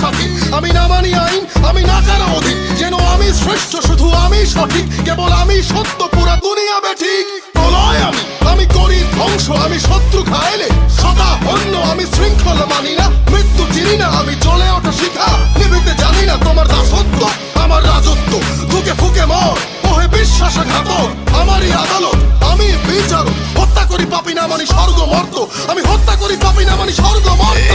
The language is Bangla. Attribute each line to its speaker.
Speaker 1: সাথী। আমি না মানি আইন, আমি না কারো অধীন, যেন আমি শ্রেষ্ঠ, শুধু আমি সঠিক, কেবল আমি সত্য, পুরা দুনিয়া বেঠিক। প্রলয় আমি করি ধ্বংস, আমি শত্রু খাইলে সদা অন্য, আমি শৃঙ্খলা মানি না, মৃত্যু চিনি না, আমি জ্বলে ওঠা শিখা, নিভিতে জানি না তোমার দাসত্ব আমার রাজত্ব। ফুকে ফুকে মর ওহে বিশ্বাসঘাতক, আমারই আদালত, আমি বিচারক। হত্যা করি পাপি না মানি স্বর্গ মর্ত, আমি হত্যা করি পাপি না মানি স্বর্গ মর্ত।